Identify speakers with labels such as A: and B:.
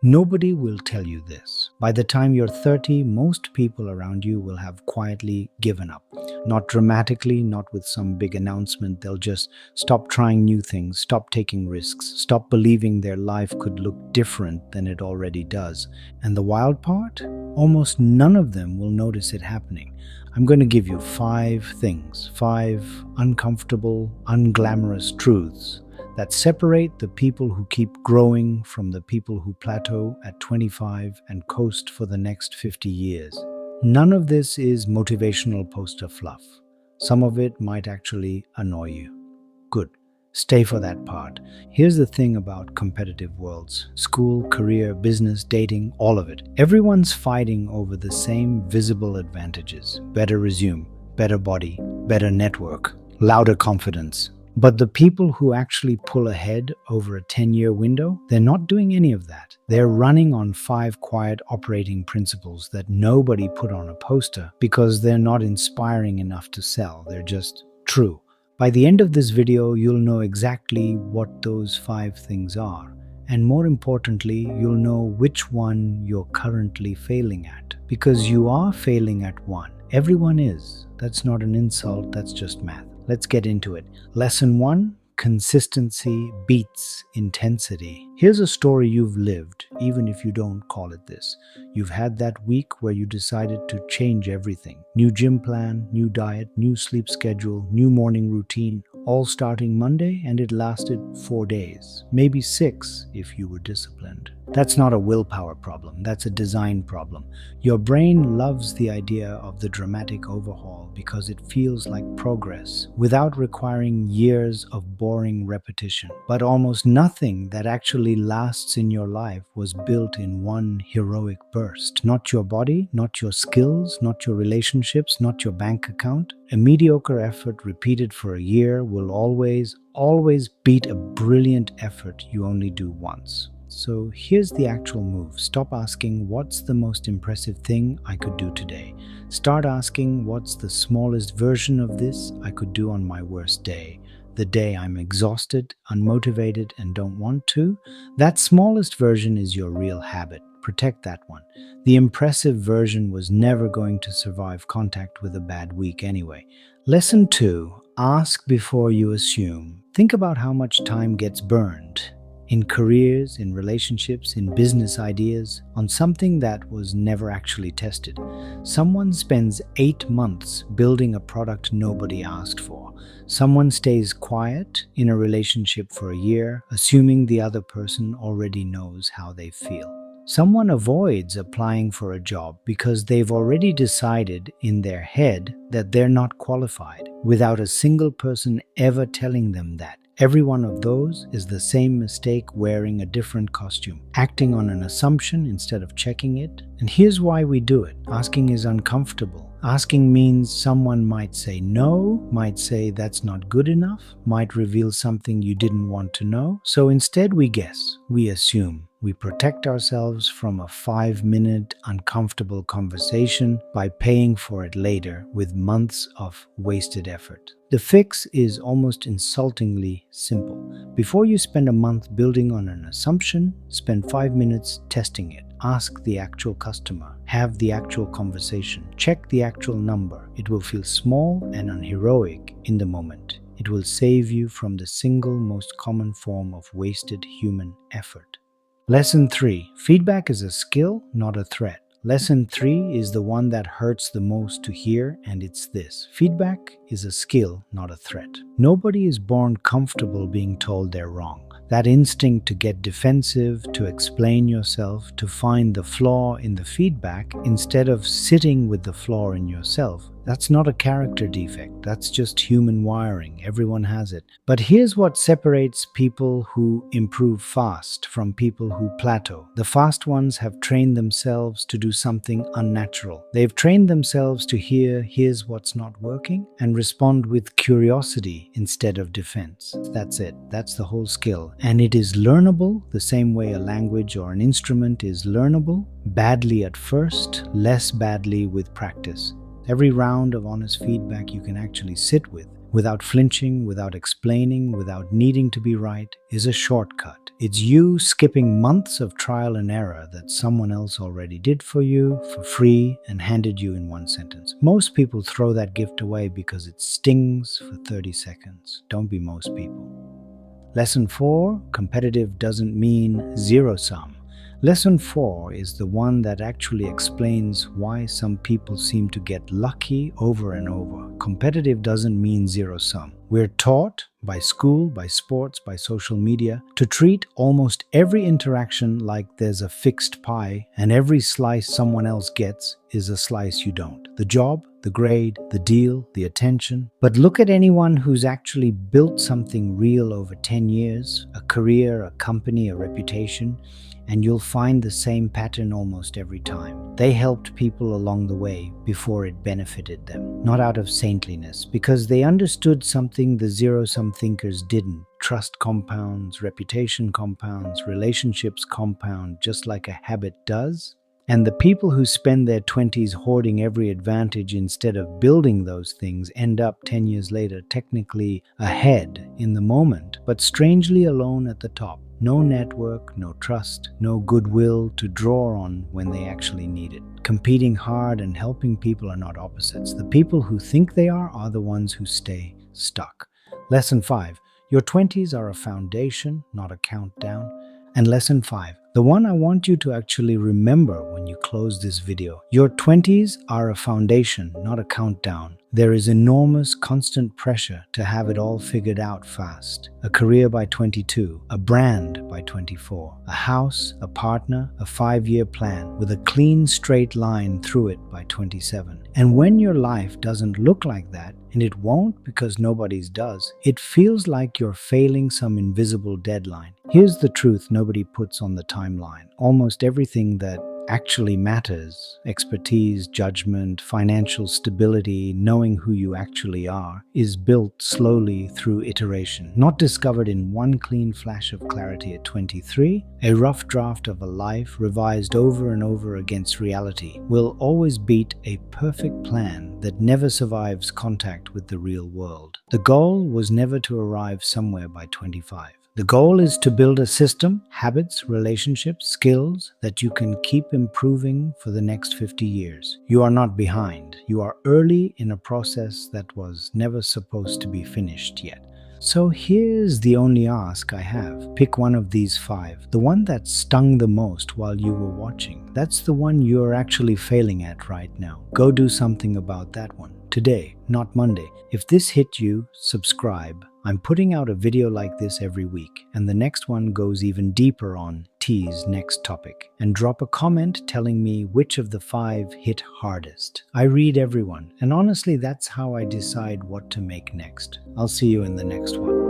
A: Nobody will tell you this. By the time you're 30, most people around you will have quietly given up. Not dramatically, not with some big announcement. They'll just stop trying new things, stop taking risks, stop believing their life could look different than it already does. And the wild part? Almost none of them will notice it happening. I'm going to give you 5 things, 5 uncomfortable, unglamorous truths that separate the people who keep growing from the people who plateau at 25 and coast for the next 50 years. None of this is motivational poster fluff. Some of it might actually annoy you. Good. Stay for that part. Here's the thing about competitive worlds: school, career, business, dating, all of it. Everyone's fighting over the same visible advantages: better resume, better body, better network, louder confidence. But the people who actually pull ahead over a 10-year window, they're not doing any of that. They're running on 5 quiet operating principles that nobody put on a poster because they're not inspiring enough to sell. They're just true. By the end of this video, you'll know exactly what those 5 things are. And more importantly, you'll know which one you're currently failing at. Because you are failing at one. Everyone is. That's not an insult, that's just math. Let's get into it. Lesson 1: consistency beats intensity. Here's a story you've lived, even if you don't call it this. You've had that week where you decided to change everything. New gym plan, new diet, new sleep schedule, new morning routine, all starting Monday, and it lasted 4 days, maybe 6 if you were disciplined. That's not a willpower problem, that's a design problem. Your brain loves the idea of the dramatic overhaul because it feels like progress without requiring years of boring repetition. But almost nothing that actually lasts in your life was built in one heroic burst. Not your body, not your skills, not your relationships, not your bank account. A mediocre effort repeated for a year will always beat a brilliant effort you only do once. So here's the actual move. Stop asking, what's the most impressive thing I could do today? Start asking, what's the smallest version of this I could do on my worst day? The day I'm exhausted, unmotivated, and don't want to? That smallest version is your real habit. Protect that one. The impressive version was never going to survive contact with a bad week anyway. Lesson 2: ask before you assume. Think about how much time gets burned in careers, in relationships, in business ideas, on something that was never actually tested. Someone spends 8 months building a product nobody asked for. Someone stays quiet in a relationship for a year, assuming the other person already knows how they feel. Someone avoids applying for a job because they've already decided in their head that they're not qualified, without a single person ever telling them that. Every one of those is the same mistake wearing a different costume, acting on an assumption instead of checking it. And here's why we do it. Asking is uncomfortable. Asking means someone might say no, might say that's not good enough, might reveal something you didn't want to know. So instead we guess, we assume. We protect ourselves from a 5-minute uncomfortable conversation by paying for it later with months of wasted effort. The fix is almost insultingly simple. Before you spend a month building on an assumption, spend 5 minutes testing it. Ask the actual customer. Have the actual conversation. Check the actual number. It will feel small and unheroic in the moment. It will save you from the single most common form of wasted human effort. Lesson 3: feedback is a skill, not a threat. Lesson 3 is the one that hurts the most to hear, and it's this: feedback is a skill, not a threat. Nobody is born comfortable being told they're wrong. That instinct to get defensive, to explain yourself, to find the flaw in the feedback instead of sitting with the flaw in yourself, that's not a character defect. That's just human wiring. Everyone has it. But here's what separates people who improve fast from people who plateau. The fast ones have trained themselves to do something unnatural. They've trained themselves to hear, here's what's not working, and respond with curiosity instead of defense. That's it. That's the whole skill. And it is learnable the same way a language or an instrument is learnable. Badly at first, less badly with practice. Every round of honest feedback you can actually sit with, without flinching, without explaining, without needing to be right, is a shortcut. It's you skipping months of trial and error that someone else already did for you, for free, and handed you in one sentence. Most people throw that gift away because it stings for 30 seconds. Don't be most people. Lesson 4, competitive doesn't mean zero sum. Lesson 4 is the one that actually explains why some people seem to get lucky over and over. Competitive doesn't mean zero sum. We're taught by school, by sports, by social media to treat almost every interaction like there's a fixed pie and every slice someone else gets is a slice you don't. The job, the grade, the deal, the attention. But look at anyone who's actually built something real over 10 years, a career, a company, a reputation, and you'll find the same pattern almost every time. They helped people along the way before it benefited them, not out of saintliness, because they understood something the zero-sum thinkers didn't. Trust compounds, reputation compounds, relationships compound just like a habit does. And the people who spend their 20s hoarding every advantage instead of building those things end up 10 years later technically ahead in the moment, but strangely alone at the top. No network, no trust, no goodwill to draw on when they actually need it. Competing hard and helping people are not opposites. The people who think they are the ones who stay stuck. Lesson 5. Your 20s are a foundation, not a countdown. And lesson 5, the one I want you to actually remember when you close this video. Your 20s are a foundation, not a countdown. There is enormous constant pressure to have it all figured out fast. A career by 22, a brand by 24, a house, a partner, a 5-year plan with a clean straight line through it by 27. And when your life doesn't look like that, and it won't because nobody's does, it feels like you're failing some invisible deadline. Here's the truth nobody puts on the timeline. Almost everything that actually matters, expertise, judgment, financial stability, knowing who you actually are, is built slowly through iteration, not discovered in one clean flash of clarity at 23. A rough draft of a life revised over and over against reality will always beat a perfect plan that never survives contact with the real world. The goal was never to arrive somewhere by 25. The goal is to build a system, habits, relationships, skills that you can keep improving for the next 50 years. You are not behind. You are early in a process that was never supposed to be finished yet. So here's the only ask I have. Pick one of these 5. The one that stung the most while you were watching. That's the one you're actually failing at right now. Go do something about that one. Today, not Monday. If this hit you, subscribe. I'm putting out a video like this every week, and the next one goes even deeper on T's next topic. And drop a comment telling me which of the 5 hit hardest. I read everyone, and honestly, that's how I decide what to make next. I'll see you in the next one.